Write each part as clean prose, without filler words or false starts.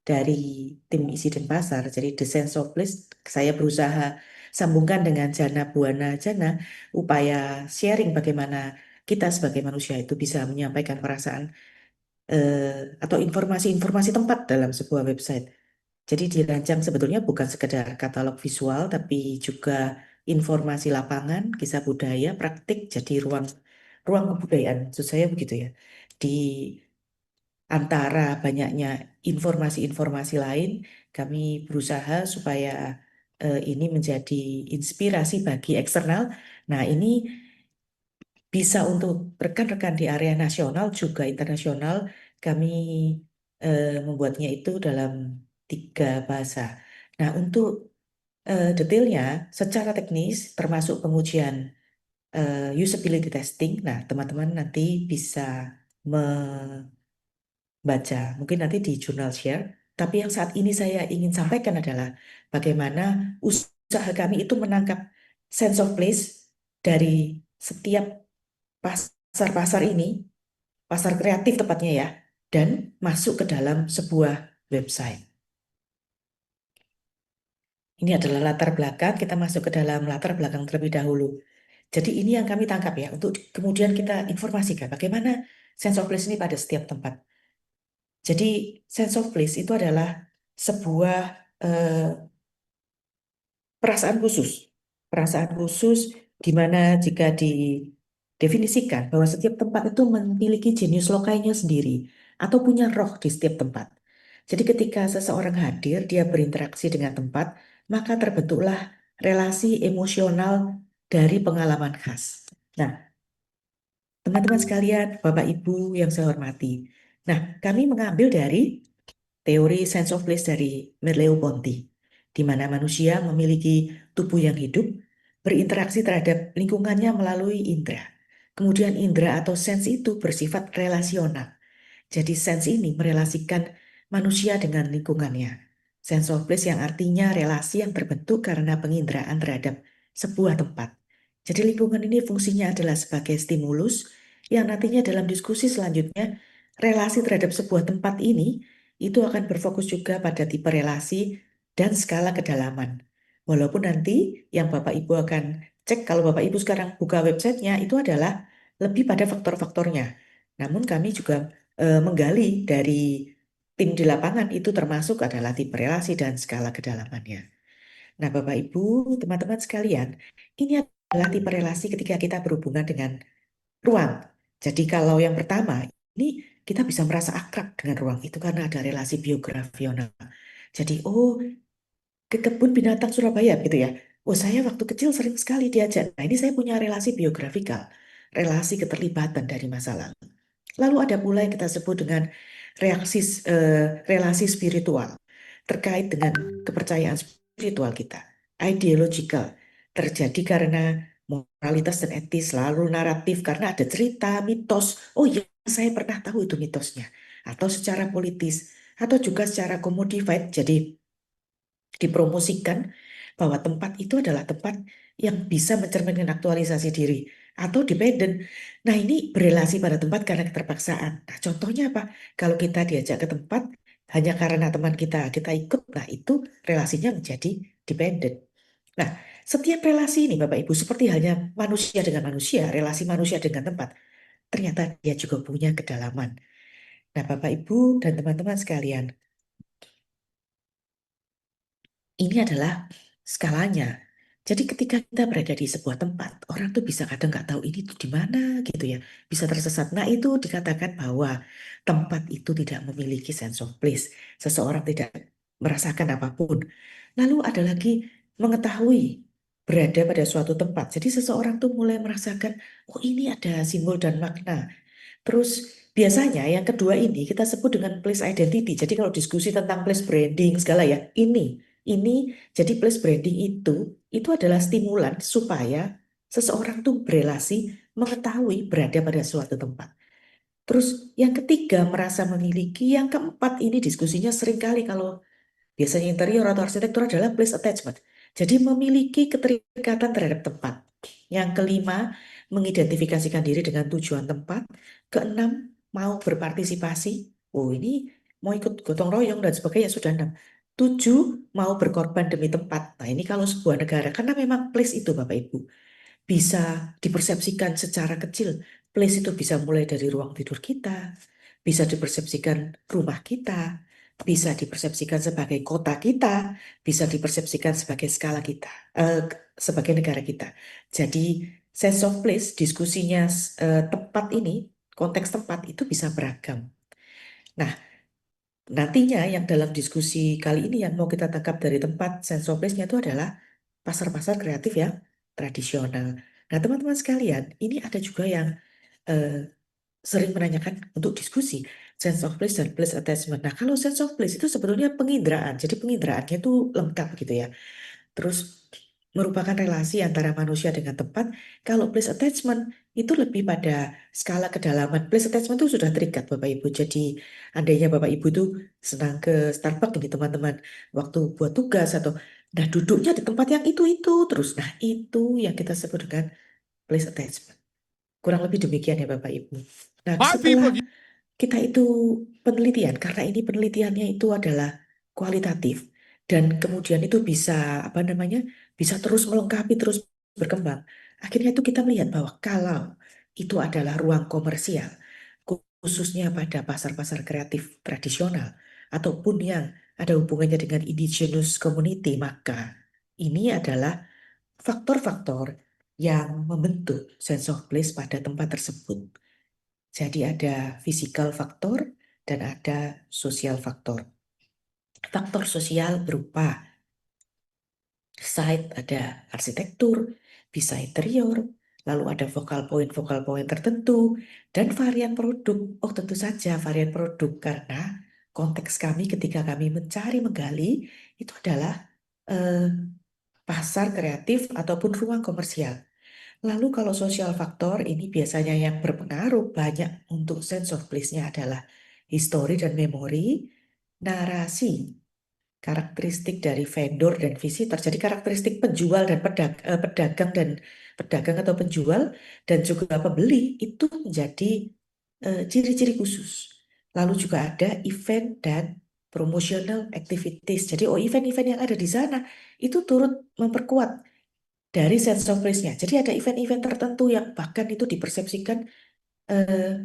dari tim isi dan pasar. Jadi The Sense of Place saya berusaha sambungkan dengan Jana Buana Jana, upaya sharing bagaimana kita sebagai manusia itu bisa menyampaikan perasaan atau informasi-informasi tempat dalam sebuah website. Jadi dirancang sebetulnya bukan sekedar katalog visual, tapi juga informasi lapangan, kisah budaya, praktik, jadi ruang ruang kebudayaan. Maksud saya begitu ya. Di antara banyaknya informasi-informasi lain, kami berusaha supaya ini menjadi inspirasi bagi eksternal. Nah, ini bisa untuk rekan-rekan di area nasional juga internasional. Kami membuatnya itu dalam 3 bahasa. Nah, untuk detailnya, secara teknis termasuk pengujian usability testing. Nah, teman-teman nanti bisa membaca, mungkin nanti di jurnal share. Tapi yang saat ini saya ingin sampaikan adalah bagaimana usaha kami itu menangkap sense of place dari setiap pasar-pasar ini, pasar kreatif tepatnya ya, dan masuk ke dalam sebuah website. Ini adalah latar belakang, kita masuk ke dalam latar belakang terlebih dahulu. Jadi ini yang kami tangkap ya, untuk kemudian kita informasikan bagaimana sense of place ini pada setiap tempat. Jadi sense of place itu adalah sebuah eh, perasaan khusus. Perasaan khusus di mana jika didefinisikan bahwa setiap tempat itu memiliki jenius lokalnya sendiri atau punya roh di setiap tempat. Jadi ketika seseorang hadir, dia berinteraksi dengan tempat, maka terbentuklah relasi emosional dari pengalaman khas. Nah, teman-teman sekalian, Bapak Ibu yang saya hormati. Nah, kami mengambil dari teori sense of place dari Merleau-Ponty, di mana manusia memiliki tubuh yang hidup, berinteraksi terhadap lingkungannya melalui indera. Kemudian indera atau sense itu bersifat relasional. Jadi sense ini merelasikan manusia dengan lingkungannya. Sense of place yang artinya relasi yang terbentuk karena penginderaan terhadap sebuah tempat. Jadi lingkungan ini fungsinya adalah sebagai stimulus yang nantinya dalam diskusi selanjutnya relasi terhadap sebuah tempat ini itu akan berfokus juga pada tipe relasi dan skala kedalaman. Walaupun nanti yang Bapak Ibu akan cek kalau Bapak Ibu sekarang buka websitenya itu adalah lebih pada faktor-faktornya. Namun kami juga menggali dari tim di lapangan itu termasuk adalah tipe relasi dan skala kedalamannya. Nah, Bapak Ibu, teman-teman sekalian, ini adalah tipe relasi ketika kita berhubungan dengan ruang. Jadi kalau yang pertama, ini kita bisa merasa akrab dengan ruang itu karena ada relasi biografisional. Jadi, oh, ke kebun binatang Surabaya gitu ya. Oh, saya waktu kecil sering sekali diajak. Nah, ini saya punya relasi biografikal, relasi keterlibatan dari masa lalu. Lalu ada pula yang kita sebut dengan reaksi relasi spiritual terkait dengan kepercayaan spiritual kita. Ideological terjadi karena moralitas dan etis, lalu naratif karena ada cerita, mitos. Oh iya, saya pernah tahu itu mitosnya. Atau secara politis, atau juga secara commodified. Jadi dipromosikan bahwa tempat itu adalah tempat yang bisa mencerminkan aktualisasi diri atau dependen. Nah, ini berelasi pada tempat karena keterpaksaan. Nah, contohnya apa? Kalau kita diajak ke tempat hanya karena teman kita ikut, nah itu relasinya menjadi dependen. Nah, setiap relasi ini Bapak Ibu seperti halnya manusia dengan manusia, relasi manusia dengan tempat, ternyata dia juga punya kedalaman. Nah, Bapak Ibu dan teman-teman sekalian, ini adalah skalanya. Jadi ketika kita berada di sebuah tempat, orang tuh bisa kadang nggak tahu ini tuh di mana gitu ya, bisa tersesat. Nah itu dikatakan bahwa tempat itu tidak memiliki sense of place. Seseorang tidak merasakan apapun. Lalu ada lagi mengetahui berada pada suatu tempat. Jadi seseorang tuh mulai merasakan, oh ini ada simbol dan makna. Terus biasanya yang kedua ini kita sebut dengan place identity. Jadi kalau diskusi tentang place branding segala ya, ini jadi place branding itu adalah stimulan supaya seseorang tuh berelasi mengetahui berada pada suatu tempat. Terus yang ketiga merasa memiliki, yang keempat ini diskusinya sering kali kalau biasanya interior atau arsitektur adalah place attachment. Jadi memiliki keterikatan terhadap tempat. Yang kelima, mengidentifikasikan diri dengan tujuan tempat. Keenam, mau berpartisipasi. Oh, ini mau ikut gotong royong dan sebagainya sudah 6. 7 mau berkorban demi tempat. Nah ini kalau sebuah negara, karena memang place itu Bapak Ibu bisa dipersepsikan secara kecil. Place itu bisa mulai dari ruang tidur kita, bisa dipersepsikan rumah kita, bisa dipersepsikan sebagai kota kita, bisa dipersepsikan sebagai skala kita, sebagai negara kita. Jadi sense of place, diskusinya tempat ini, konteks tempat itu bisa beragam. Nah, nantinya yang dalam diskusi kali ini yang mau kita tangkap dari tempat sense of place-nya itu adalah pasar-pasar kreatif yang tradisional. Nah, teman-teman sekalian, ini ada juga yang eh, sering menanyakan untuk diskusi sense of place dan place attachment. Nah, kalau sense of place itu sebetulnya penginderaan. Jadi penginderaan,nya itu lengkap gitu ya. Terus merupakan relasi antara manusia dengan tempat. Kalau place attachment itu lebih pada skala kedalaman. Place attachment itu sudah terikat Bapak Ibu. Jadi andainya Bapak Ibu tuh senang ke Starbucks ini teman-teman, waktu buat tugas atau nah duduknya di tempat yang itu terus. Nah, itu yang kita sebut dengan place attachment. Kurang lebih demikian ya Bapak Ibu. Nah, setelah kita itu penelitian, karena ini penelitiannya itu adalah kualitatif dan kemudian itu bisa apa namanya, bisa terus melengkapi, terus berkembang. Akhirnya itu kita melihat bahwa kalau itu adalah ruang komersial, khususnya pada pasar-pasar kreatif tradisional ataupun yang ada hubungannya dengan indigenous community, maka ini adalah faktor-faktor yang membentuk sense of place pada tempat tersebut. Jadi ada physical faktor dan ada sosial faktor. Faktor sosial berupa site, ada arsitektur, bisa interior, lalu ada vokal point tertentu, dan varian produk. Oh tentu saja varian produk karena konteks kami ketika kami mencari menggali itu adalah eh, pasar kreatif ataupun ruang komersial. Lalu kalau sosial faktor ini biasanya yang berpengaruh banyak untuk sense of place-nya adalah histori dan memori, narasi, karakteristik dari vendor dan visitor. Jadi karakteristik penjual dan pedagang atau penjual dan juga pembeli itu menjadi ciri-ciri khusus. Lalu juga ada event dan promotional activities. Jadi event-event yang ada di sana itu turut memperkuat dari sense of place-nya. Jadi ada event-event tertentu yang bahkan itu dipersepsikan eh,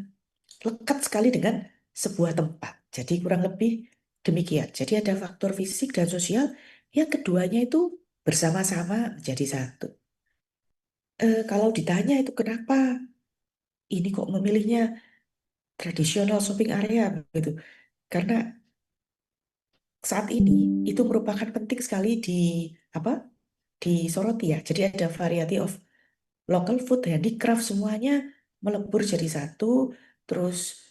lekat sekali dengan sebuah tempat. Jadi kurang lebih demikian. Jadi ada faktor fisik dan sosial yang keduanya itu bersama-sama menjadi satu. Kalau ditanya itu kenapa ini kok memilihnya tradisional shopping area gitu. Karena saat ini itu merupakan penting sekali di apa? Disoroti ya. Jadi ada variety of local food, handicraft semuanya melebur jadi satu, terus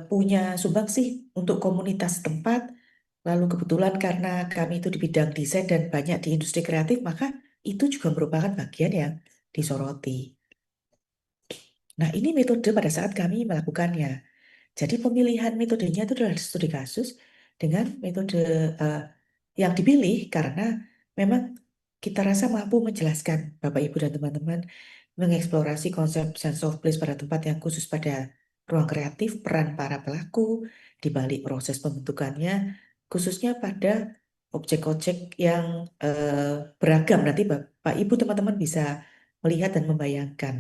punya sumbangsi untuk komunitas tempat. Lalu kebetulan karena kami itu di bidang desain dan banyak di industri kreatif, maka itu juga merupakan bagian yang disoroti. Nah, ini metode pada saat kami melakukannya. Jadi pemilihan metodenya itu adalah studi kasus dengan metode eh, yang dipilih karena memang kita rasa mampu menjelaskan Bapak Ibu dan teman-teman mengeksplorasi konsep sense of place pada tempat yang khusus pada ruang kreatif, peran para pelaku di balik proses pembentukannya, khususnya pada objek-objek yang beragam. Nanti Bapak Ibu teman-teman bisa melihat dan membayangkan.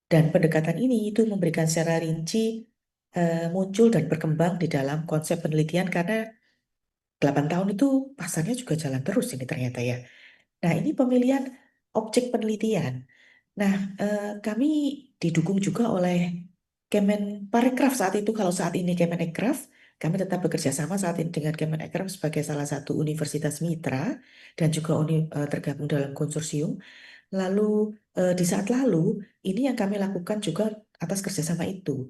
Dan pendekatan ini itu memberikan secara rinci muncul dan berkembang di dalam konsep penelitian karena 8 tahun itu pasarnya juga jalan terus ini ternyata ya. Nah, ini pemilihan objek penelitian. Nah, kami didukung juga oleh Kemenparekraf saat itu. Kalau saat ini Kemenekraf, kami tetap bekerja sama saat ini dengan Kemenekraf sebagai salah satu universitas mitra dan juga tergabung dalam konsorsium. Lalu di saat lalu, ini yang kami lakukan juga atas kerjasama itu.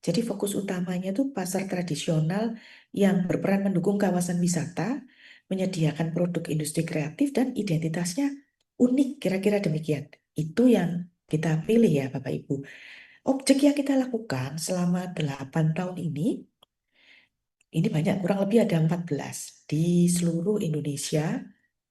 Jadi fokus utamanya itu pasar tradisional yang berperan mendukung kawasan wisata, menyediakan produk industri kreatif dan identitasnya unik, kira-kira demikian. Itu yang kita pilih ya Bapak Ibu. Objek yang kita lakukan selama 8 tahun ini banyak, kurang lebih ada 14 di seluruh Indonesia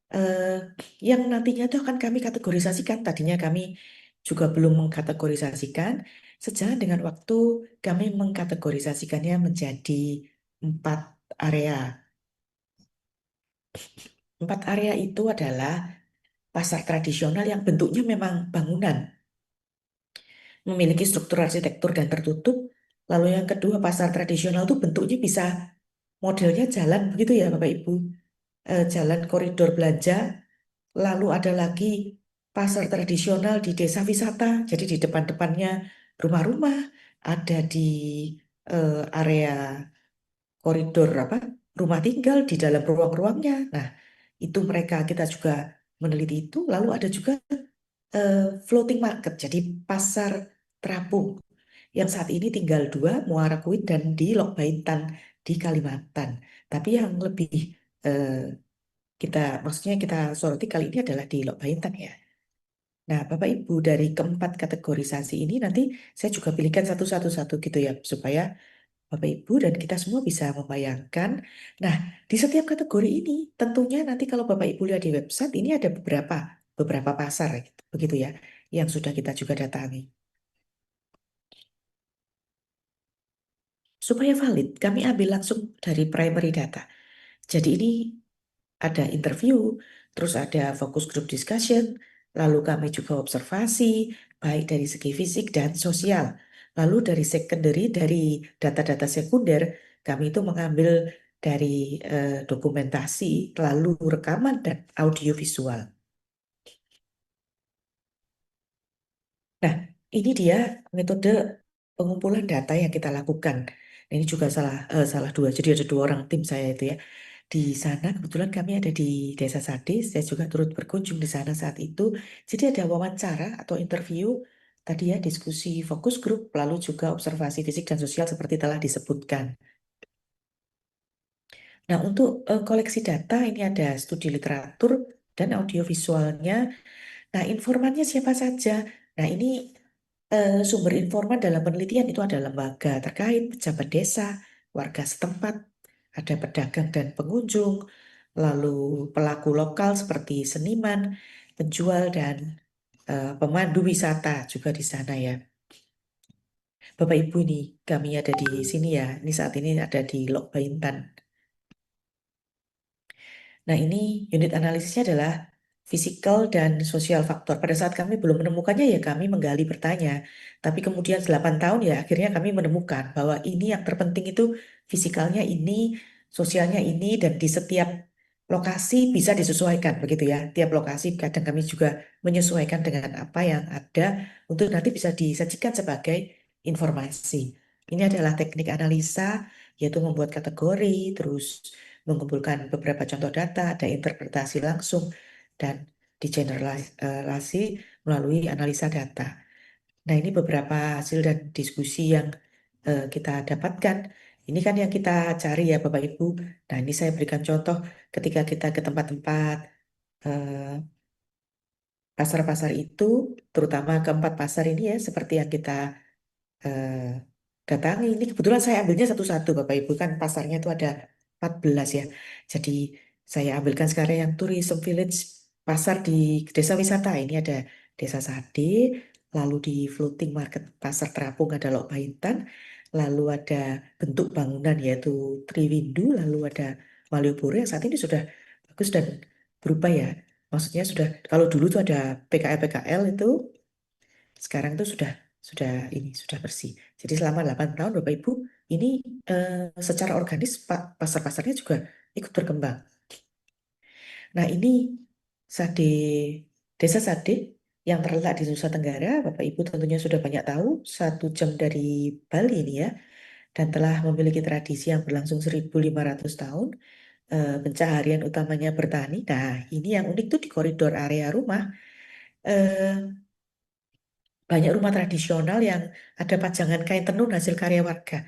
eh, yang nantinya itu akan kami kategorisasikan. Tadinya kami juga belum mengkategorisasikan. Sejalan dengan waktu, kami mengkategorisasikannya menjadi empat area. Empat area itu adalah pasar tradisional yang bentuknya memang bangunan, memiliki struktur arsitektur dan tertutup. Lalu yang kedua, pasar tradisional itu bentuknya bisa modelnya jalan begitu ya Bapak Ibu. Jalan koridor belanja. Lalu ada lagi pasar tradisional di desa wisata. Jadi di depan-depannya rumah-rumah, ada di area koridor apa rumah tinggal di dalam ruang-ruangnya. Nah, itu mereka kita juga meneliti itu. Lalu ada juga eh, floating market, jadi pasar terapung yang saat ini tinggal dua, Muara Kuit dan di Lok Baintan di Kalimantan. Tapi yang lebih eh, maksudnya kita soroti kali ini adalah di Lok Baintan ya. Nah, Bapak Ibu dari keempat kategorisasi ini nanti saya juga pilihkan satu-satu gitu ya supaya Bapak Ibu dan kita semua bisa membayangkan. Nah, di setiap kategori ini tentunya nanti kalau Bapak Ibu lihat di website ini ada beberapa pasar gitu, begitu ya yang sudah kita juga datangi. Supaya valid, kami ambil langsung dari primary data. Jadi ini ada interview, terus ada focus group discussion, lalu kami juga observasi, baik dari segi fisik dan sosial. Lalu dari secondary, dari data-data sekunder, kami itu mengambil dari dokumentasi, lalu rekaman dan audio visual. Nah, ini dia metode pengumpulan data yang kita lakukan. Nah, ini juga salah dua. Jadi ada dua orang tim saya itu ya. Di sana kebetulan kami ada di Desa Sade, saya juga turut berkunjung di sana saat itu. Jadi ada wawancara atau interview, tadi ya diskusi fokus grup, lalu juga observasi fisik dan sosial seperti telah disebutkan. Nah, untuk koleksi data ini ada studi literatur dan audiovisualnya. Nah, informannya siapa saja? Nah, ini sumber informan dalam penelitian itu ada lembaga terkait, pejabat desa, warga setempat, ada pedagang dan pengunjung, lalu pelaku lokal seperti seniman, penjual, dan pemandu wisata juga di sana ya. Bapak Ibu ini, kami ada di sini ya. Ini saat ini ada di Lok Baintan. Nah, ini unit analisisnya adalah fisikal dan sosial faktor. Pada saat kami belum menemukannya ya kami menggali bertanya. Tapi kemudian 8 tahun ya akhirnya kami menemukan bahwa ini yang terpenting itu fisikalnya ini, sosialnya ini, dan di setiap lokasi bisa disesuaikan begitu ya. Tiap lokasi kadang kami juga menyesuaikan dengan apa yang ada untuk nanti bisa disajikan sebagai informasi. Ini adalah teknik analisa yaitu membuat kategori, terus mengumpulkan beberapa contoh data, ada interpretasi langsung, dan digeneralisasi melalui analisa data. Nah, ini beberapa hasil dan diskusi yang kita dapatkan. Ini kan yang kita cari ya Bapak Ibu. Nah, ini saya berikan contoh ketika kita ke tempat-tempat eh, pasar-pasar itu, terutama keempat pasar ini ya, seperti yang kita eh, datangi. Ini kebetulan saya ambilnya satu-satu Bapak Ibu kan pasarnya itu ada 14 ya. Jadi saya ambilkan sekarang yang tourism village pasar di desa wisata. Ini ada Desa Sade, lalu di floating market pasar terapung ada Lok Baintan, lalu ada bentuk bangunan yaitu Triwindu, lalu ada Malioboro yang saat ini sudah bagus dan berubah ya. Maksudnya sudah kalau dulu tuh ada PKL-PKL itu sekarang itu sudah ini sudah bersih. Jadi selama 8 tahun Bapak Ibu ini secara organis pasar-pasarnya juga ikut berkembang. Nah, ini Sade Desa Sade yang terletak di Nusa Tenggara, Bapak Ibu tentunya sudah banyak tahu, 1 jam dari Bali ini ya, dan telah memiliki tradisi yang berlangsung 1.500 tahun. Pencaharian utamanya bertani. Nah, ini yang unik tuh di koridor area rumah. eh, Banyak rumah tradisional yang ada pajangan kain tenun hasil karya warga.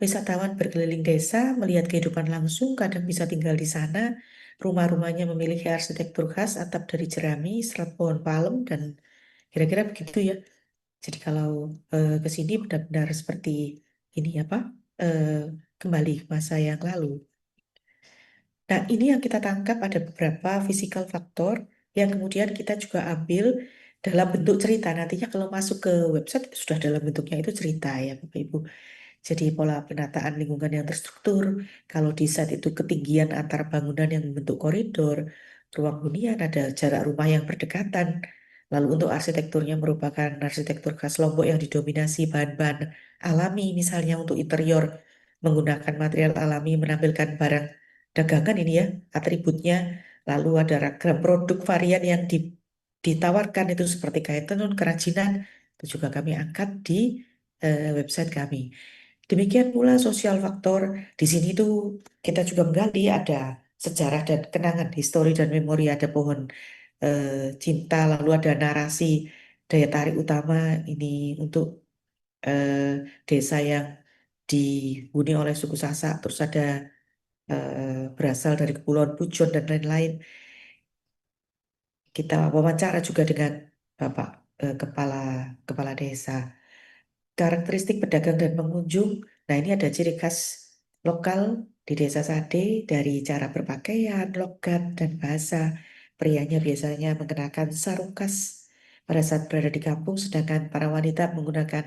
Wisatawan berkeliling desa, melihat kehidupan langsung, kadang bisa tinggal di sana. Rumah-rumahnya memiliki arsitektur khas, atap dari jerami, serat pohon palem, dan kira-kira begitu ya. Jadi kalau ke sini benar-benar seperti ini apa? eh, Kembali ke masa yang lalu. Nah, ini yang kita tangkap ada beberapa physical faktor yang kemudian kita juga ambil dalam bentuk cerita. Nantinya kalau masuk ke website sudah dalam bentuknya itu cerita ya Bapak Ibu. Jadi pola penataan lingkungan yang terstruktur. Kalau di saat itu ketinggian antar bangunan yang membentuk koridor, ruang hunian ada jarak rumah yang berdekatan. Lalu untuk arsitekturnya merupakan arsitektur khas Lombok yang didominasi bahan-bahan alami, misalnya untuk interior menggunakan material alami menampilkan barang dagangan ini ya, atributnya. Lalu ada ragam produk varian yang ditawarkan itu seperti kain tenun, kerajinan, itu juga kami angkat di website kami. Demikian pula sosial faktor. Di sini tuh kita juga menggali ada sejarah dan kenangan, histori dan memori, ada pohon eh, cinta, lalu ada narasi daya tarik utama ini untuk eh, desa yang dihuni oleh suku Sasak, terus ada berasal dari Kepulauan Pujon dan lain-lain. Kita wawancara juga dengan Bapak kepala kepala desa. Karakteristik pedagang dan pengunjung. Nah, ini ada ciri khas lokal di Desa Sade dari cara berpakaian, logat, dan bahasa. Prianya biasanya mengenakan sarung khas pada saat berada di kampung, sedangkan para wanita menggunakan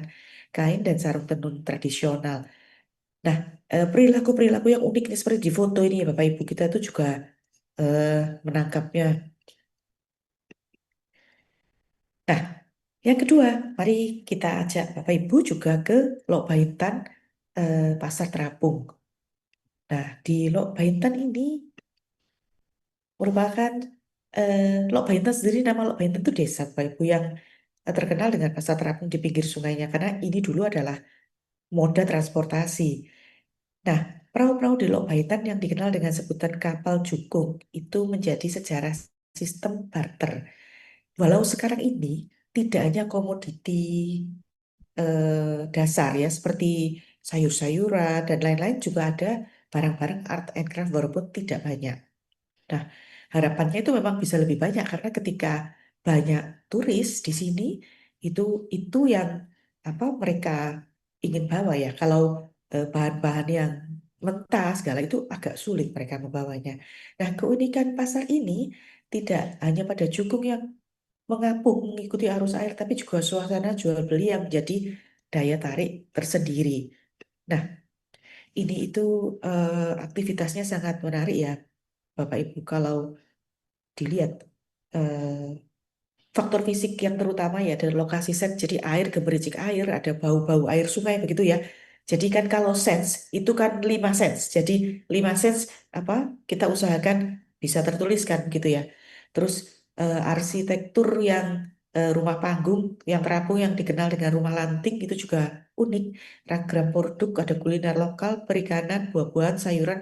kain dan sarung tenun tradisional. Nah, perilaku-perilaku yang unik nih seperti di foto ini, Bapak Ibu, kita itu juga eh, menangkapnya. Nah, yang kedua, mari kita ajak Bapak Ibu juga ke Lok Baintan, Pasar Terapung. Nah, di Lok Baintan ini merupakan Lok Baintan sendiri, nama Lok Baintan itu desa Bapak Ibu yang terkenal dengan pasar terapung di pinggir sungainya karena ini dulu adalah moda transportasi. Nah, perahu-perahu di Lok Baintan yang dikenal dengan sebutan kapal jukung itu menjadi sejarah sistem barter. Walau sekarang ini tidak hanya komoditi dasar ya seperti sayur-sayuran dan lain-lain, juga ada barang-barang art and craft walaupun tidak banyak. Nah, harapannya itu memang bisa lebih banyak karena ketika banyak turis di sini itu yang apa mereka ingin bawa ya. Kalau bahan-bahan yang mentah segala itu agak sulit mereka membawanya. Nah, keunikan pasar ini tidak hanya pada jukung yang mengapung mengikuti arus air, tapi juga suasana jual beli yang menjadi daya tarik tersendiri. Nah, ini itu aktivitasnya sangat menarik ya, Bapak Ibu. Kalau dilihat faktor fisik yang terutama ya dari lokasi set, jadi air, gemericik air, ada bau-bau air sungai begitu ya. Jadi kan kalau sense itu kan 5 sense, jadi 5 sense apa kita usahakan bisa tertuliskan gitu ya. Terus arsitektur yang rumah panggung yang terapung yang dikenal dengan rumah lanting itu juga unik. Ragam produk, ada kuliner lokal, perikanan, buah-buahan, sayuran,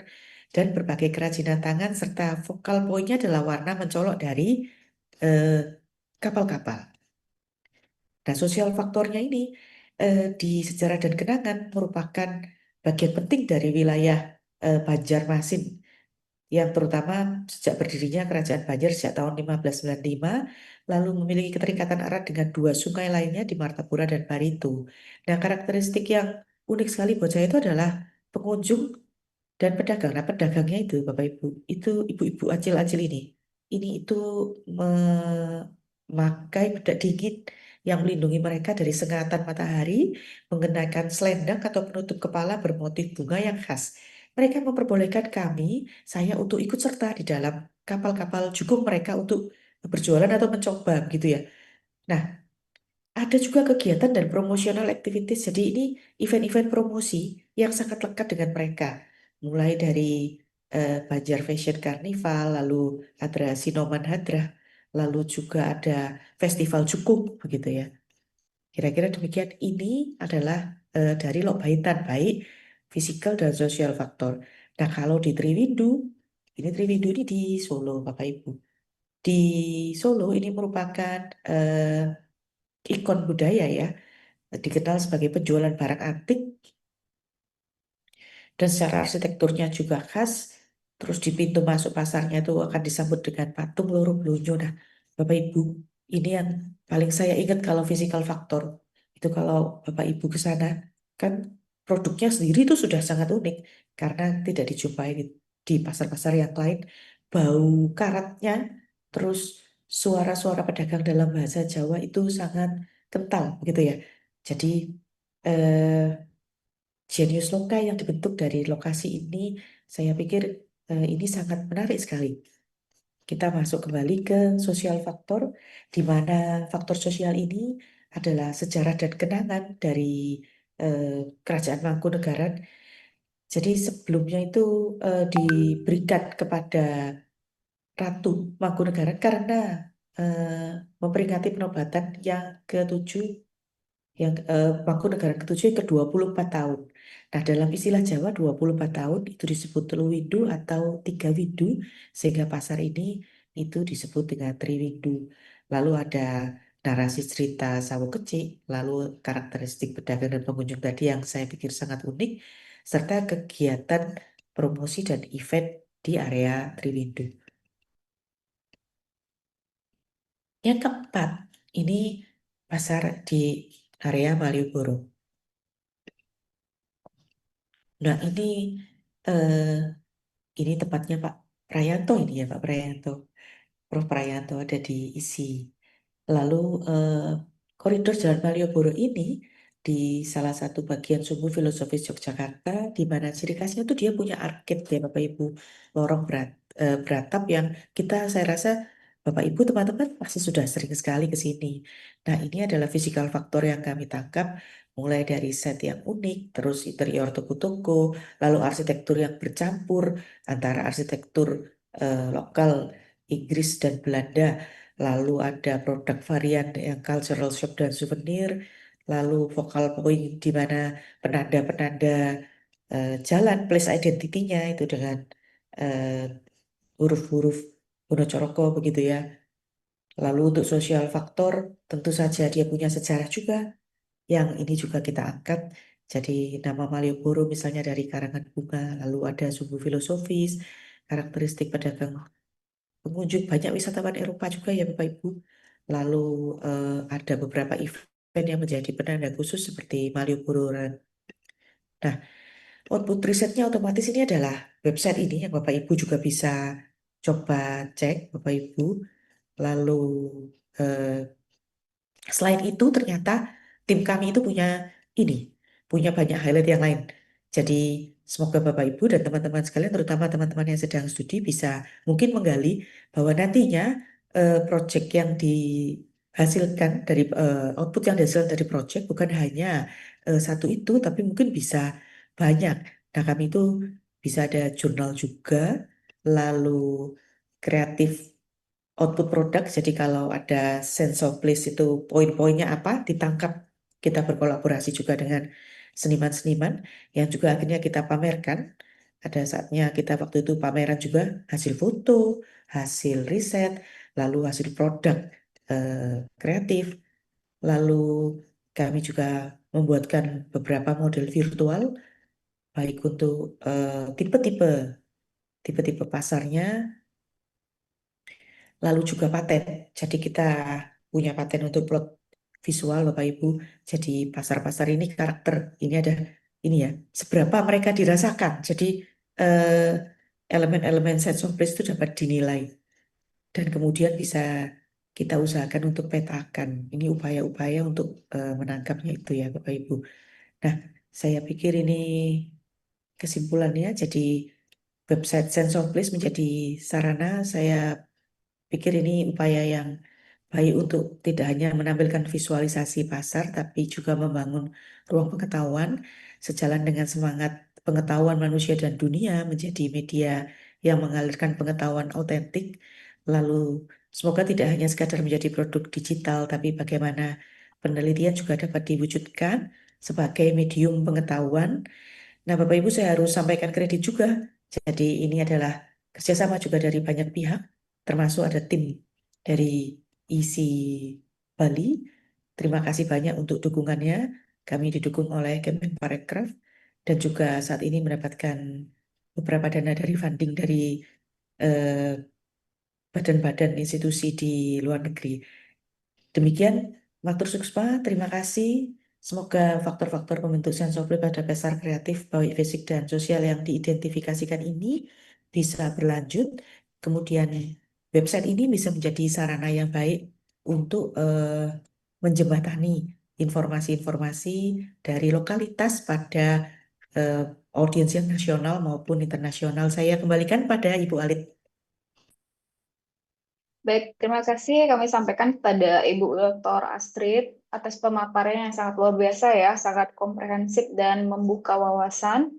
dan berbagai kerajinan tangan serta vokal poinnya adalah warna mencolok dari eh, kapal-kapal. Nah, sosial faktornya ini di sejarah dan kenangan merupakan bagian penting dari wilayah Banjarmasin yang terutama sejak berdirinya Kerajaan Banjar sejak tahun 1595 lalu memiliki keterikatan erat dengan dua sungai lainnya di Martapura dan Barito. Nah, karakteristik yang unik sekali buat saya itu adalah pengunjung dan pedagang. Nah, pedagangnya itu Bapak Ibu, itu ibu-ibu acil-acil ini. Ini itu memakai bedak dingin yang melindungi mereka dari sengatan matahari, mengenakan selendang atau penutup kepala bermotif bunga yang khas. Mereka memperbolehkan kami, saya untuk ikut serta di dalam kapal-kapal jukung mereka untuk berjualan atau mencoba gitu ya. Nah, ada juga kegiatan dan promotional activities. Jadi ini event-event promosi yang sangat lekat dengan mereka. Mulai dari Banjar Fashion Carnival, lalu ada Sinoman Hadrah, lalu juga ada Festival Jukung, begitu ya. Kira-kira demikian. Ini adalah dari Lok Baintan, baik fisikal dan sosial faktor. Nah, kalau di Triwindu, ini Triwindu ini di Solo, Bapak Ibu. Di Solo ini merupakan ikon budaya ya, dikenal sebagai penjualan barang antik dan secara arsitekturnya juga khas. Terus di pintu masuk pasarnya itu akan disambut dengan patung loro blonyo. Nah, Bapak Ibu, ini yang paling saya ingat kalau physical factor. Itu kalau Bapak Ibu ke sana, kan produknya sendiri itu sudah sangat unik karena tidak dijumpai di pasar-pasar yang lain. Bau karatnya, terus suara-suara pedagang dalam bahasa Jawa itu sangat kental gitu ya. Jadi eh, Genius lokal yang dibentuk dari lokasi ini, saya pikir ini sangat menarik sekali. Kita masuk kembali ke sosial faktor, di mana faktor sosial ini adalah sejarah dan kenangan dari eh, Kerajaan Mangkunegaran. Jadi sebelumnya itu diberikan kepada Ratu Mangkunegaran karena eh, memperingati penobatan yang ketujuh yang Mangkunegaran ketujuh yang ke-24 tahun. Nah, dalam istilah Jawa 24 tahun itu disebut Tluwindu atau tiga windu, sehingga pasar ini itu disebut dengan Triwindu. Lalu ada narasi cerita Sawo Kecik, lalu karakteristik pedagang dan pengunjung tadi yang saya pikir sangat unik, serta kegiatan promosi dan event di area Triwindu. Yang keempat, ini pasar di area Malioboro. Nah, ini tepatnya Pak Prayanto ini ya Pak Prayanto. Prof. Prayanto ada di ISI. Lalu eh, koridor Jalan Malioboro ini di salah satu bagian Sumbu Filosofis Yogyakarta, di mana ciri khasnya itu dia punya arcade ya Bapak Ibu, lorong beratap yang saya rasa Bapak Ibu teman-teman pasti sudah sering sekali ke sini. Nah ini adalah physical faktor yang kami tangkap, mulai dari set yang unik, terus interior toko-toko, lalu arsitektur yang bercampur antara arsitektur lokal Inggris dan Belanda. Lalu ada produk varian yang cultural shop dan souvenir. Lalu focal point di mana penanda-penanda jalan, place identity-nya itu dengan eh, huruf-huruf Wonocoroko begitu ya. Lalu untuk sosial faktor, tentu saja dia punya sejarah juga, yang ini juga kita angkat. Jadi nama Malioboro misalnya dari karangan bunga, lalu ada sumbu filosofis, karakteristik pedagang pengunjung, banyak wisatawan Eropa juga ya Bapak Ibu. Lalu ada beberapa event yang menjadi penanda khusus seperti Malioboro Run. Nah, output risetnya otomatis ini adalah website ini yang Bapak Ibu juga bisa coba cek Bapak Ibu. Lalu eh, selain itu ternyata tim kami itu ini, punya banyak highlight yang lain. Jadi semoga Bapak Ibu dan teman-teman sekalian, terutama teman-teman yang sedang studi bisa mungkin menggali bahwa nantinya proyek yang dihasilkan dari output yang dihasilkan dari proyek bukan hanya satu itu, tapi mungkin bisa banyak. Nah kami itu bisa ada jurnal juga, lalu kreatif output produk. Jadi kalau ada sense of place itu poin-poinnya apa ditangkap. Kita berkolaborasi juga dengan seniman-seniman yang juga akhirnya kita pamerkan. Ada saatnya kita waktu itu pameran juga hasil foto, hasil riset, lalu hasil produk kreatif. Lalu kami juga membuatkan beberapa model virtual baik untuk tipe-tipe tipe-tipe pasarnya, lalu juga paten. Jadi kita punya paten untuk plot visual Bapak Ibu. Jadi pasar-pasar ini karakter ini ada ini ya, seberapa mereka dirasakan. Jadi eh, elemen-elemen sense of place itu dapat dinilai dan kemudian bisa kita usahakan untuk petakan. Ini upaya-upaya untuk menangkapnya itu ya Bapak Ibu. Nah, saya pikir ini kesimpulannya. Jadi website Sense of Place menjadi sarana. Saya pikir ini upaya yang baik untuk tidak hanya menampilkan visualisasi pasar, tapi juga membangun ruang pengetahuan sejalan dengan semangat pengetahuan manusia dan dunia menjadi media yang mengalirkan pengetahuan autentik. Lalu semoga tidak hanya sekadar menjadi produk digital, tapi bagaimana penelitian juga dapat diwujudkan sebagai medium pengetahuan. Nah, Bapak Ibu, saya harus sampaikan kredit juga. Jadi ini adalah kerjasama juga dari banyak pihak, termasuk ada tim dari ISI Bali. Terima kasih banyak untuk dukungannya. Kami didukung oleh Kemenparekraf dan juga saat ini mendapatkan beberapa dana dari funding dari eh, badan-badan institusi di luar negeri. Demikian, Maktur Suksma, terima kasih. Semoga faktor-faktor pembentuk sensor pada dasar kreatif, baik fisik dan sosial yang diidentifikasikan ini bisa berlanjut. Kemudian website ini bisa menjadi sarana yang baik untuk menjembatani informasi-informasi dari lokalitas pada eh, audiens yang nasional maupun internasional. Saya kembalikan pada Ibu Alit. Baik, terima kasih kami sampaikan kepada Ibu Dr. Astrid atas pemaparan yang sangat luar biasa ya, sangat komprehensif dan membuka wawasan.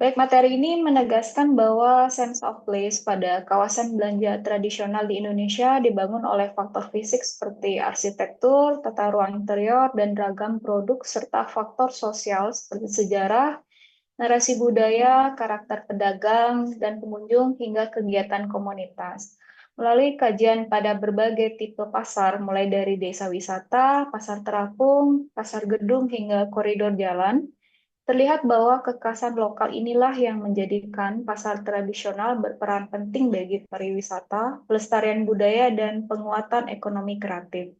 Baik, materi ini menegaskan bahwa sense of place pada kawasan belanja tradisional di Indonesia dibangun oleh faktor fisik seperti arsitektur, tata ruang interior, dan ragam produk, serta faktor sosial seperti sejarah, narasi budaya, karakter pedagang dan pengunjung, hingga kegiatan komunitas. Melalui kajian pada berbagai tipe pasar, mulai dari desa wisata, pasar terapung, pasar gedung, hingga koridor jalan, terlihat bahwa kekhasan lokal inilah yang menjadikan pasar tradisional berperan penting bagi pariwisata, pelestarian budaya, dan penguatan ekonomi kreatif.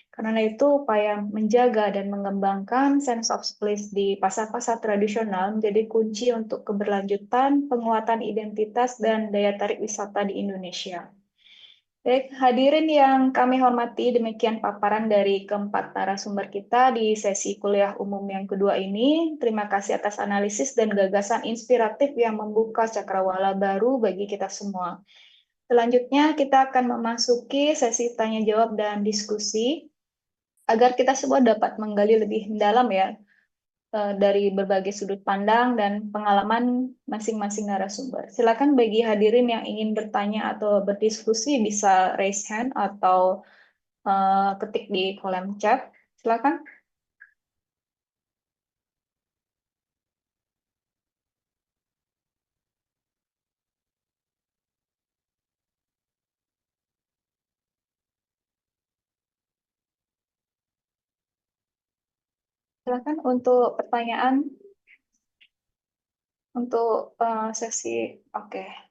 Karena itu, upaya menjaga dan mengembangkan sense of place di pasar-pasar tradisional menjadi kunci untuk keberlanjutan, penguatan identitas, dan daya tarik wisata di Indonesia. Baik, hadirin yang kami hormati, demikian paparan dari keempat narasumber kita di sesi kuliah umum yang kedua ini. Terima kasih atas analisis dan gagasan inspiratif yang membuka cakrawala baru bagi kita semua. Selanjutnya, kita akan memasuki sesi tanya jawab dan diskusi agar kita semua dapat menggali lebih mendalam ya dari berbagai sudut pandang dan pengalaman masing-masing narasumber. Silakan bagi hadirin yang ingin bertanya atau berdiskusi bisa raise hand atau ketik di kolom chat. Silakan. Silakan untuk pertanyaan untuk sesi. Oke.